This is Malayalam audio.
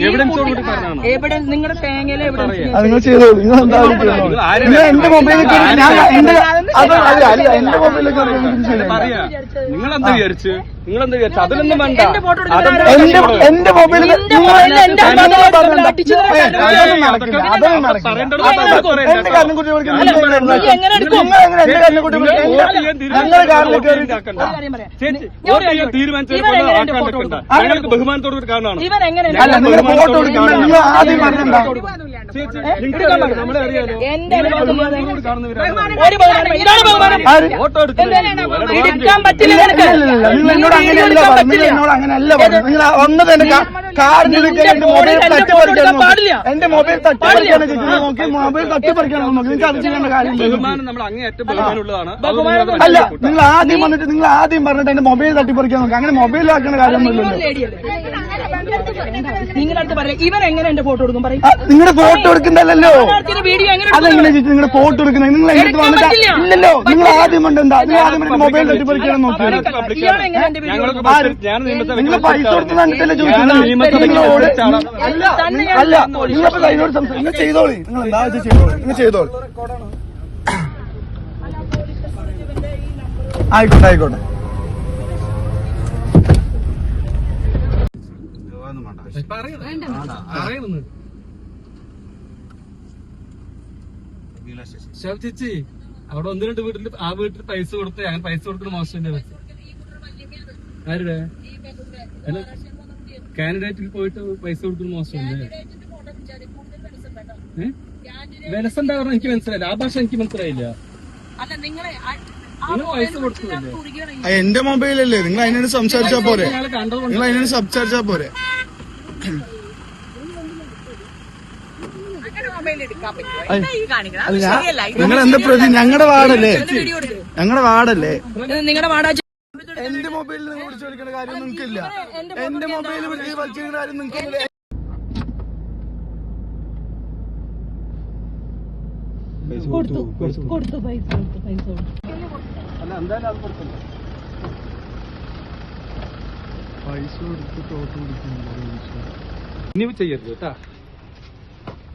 എവിഡൻസ് നിങ്ങളുടെ തേങ്ങയിലെ എവിഡൻസ് നിങ്ങൾ ചെയ്തോളൂ. നിങ്ങൾ എന്താ എന്റെ മൊബൈലിലേക്ക് എന്റെ മൊബൈലിലേക്ക് നിങ്ങളെന്താ വിചാരിച്ചു? അതിലൊന്നും വേണ്ട. എന്റെ മൊബൈലിൽ എന്റെ കാര്യം കുട്ടി ഞങ്ങൾക്ക് ബഹുമാനത്തോട് ഒരു കാരണമാണ്. നിങ്ങൾ ഫോട്ടോ എടുക്കുന്നത് നിങ്ങൾ ആദ്യം പറഞ്ഞിട്ടുണ്ടോ? നമ്മളെ അറിയാലോ. എടുക്കാൻ പറ്റില്ല. നിങ്ങൾ എന്നോട് അങ്ങനെയല്ല പറഞ്ഞു. നിങ്ങൾ എന്നോട് അങ്ങനെയല്ല പറഞ്ഞു. നിങ്ങൾ വന്നത് എന്റെ കാറിന്റെ എന്റെ മൊബൈൽ തട്ടിപ്പറിക്കാൻ എന്റെ മൊബൈൽ തട്ടിപ്പറിക്കാൻ നോക്കി മൊബൈൽ തട്ടിപ്പറിക്കാൻ നോക്കി. നിങ്ങൾക്ക് അത് ചെയ്യേണ്ട കാര്യം ബഹുമാനം നമ്മൾ അങ്ങേയറ്റം ബഹുമാനമുള്ളതാണ്. അല്ല, നിങ്ങൾ ആദ്യം വന്നിട്ട് നിങ്ങൾ ആദ്യം പറഞ്ഞിട്ട് എന്റെ മൊബൈൽ തട്ടിപ്പറിക്കാൻ നോക്കി. അങ്ങനെ മൊബൈലിലാക്കേണ്ട കാര്യമൊന്നുമില്ലല്ലോ. നിങ്ങളടുത്ത് പറയാം ഇവൻ എങ്ങനെ എന്റെ ഫോട്ടോ എടുക്കും പറയും. നിങ്ങളുടെ ഫോട്ടോ എടുക്കുന്നല്ലോ. വീഡിയോ എങ്ങനെ അതെങ്ങനെ ചേച്ചി നിങ്ങളുടെ ഫോട്ടോ എടുക്കുന്നത്? നിങ്ങൾ എങ്ങനെ വന്നിട്ട് ഇല്ലല്ലോ. നിങ്ങൾ ആദ്യം കൊണ്ട് എന്താ നിങ്ങൾ ആദ്യം മൊബൈൽ തട്ടിപ്പറിക്കാൻ നോക്കിയത്? നിങ്ങൾ പൈസ കൊടുത്ത് കണ്ടിട്ടല്ലേ ചോദിച്ചത്? അല്ല, നിങ്ങളിപ്പോ അതിനോട് സംസാരിക്കും. നിങ്ങൾ ചെയ്തോളി. നിങ്ങൾ എന്താ ചെയ്തോളി. നിങ്ങൾ ചെയ്തോളി. ആയിക്കോട്ടെ ആയിക്കോട്ടെ. ചേച്ചി അവിടെ 1-2 വീട്ടിൽ ആ വീട്ടിൽ പൈസ കൊടുത്ത് അങ്ങനെ പൈസ കൊടുക്കുന്ന മോശം ആരുടെ കാൻഡിഡേറ്റിൽ പോയിട്ട് പൈസ കൊടുക്കുന്ന മോശമല്ലേ? വിലസെന്താ പറഞ്ഞ എനിക്ക് മനസ്സിലായില്ല. ആ ഭാഷ എനിക്ക് മനസ്സിലായില്ല. നിങ്ങൾ പൈസ കൊടുത്തില്ലേ? എന്റെ മൊബൈലല്ലേ? നിങ്ങൾ അതിനോട് സംസാരിച്ചാ പോരെ? നിങ്ങൾ അതിനോട് സംസാരിച്ചാ പോരെ? നിങ്ങൾ എന്താ പ്രതി? ഞങ്ങളുടെ വാർഡല്ലേ? ഞങ്ങളുടെ വാർഡല്ലേ? നിങ്ങളുടെ വാടാ എന്റെ മൊബൈലിൽ നിങ്ങൾ വിളിച്ചു കൊടുക്കേണ്ട കാര്യം നിങ്ങൾക്കില്ല. എന്റെ മൊബൈലിൽ വിളിച്ചു കാര്യം നിങ്ങൾക്കില്ല. കൊടുത്തു പൈസ ഇനി ചെയ്യരുത് കേട്ടാ.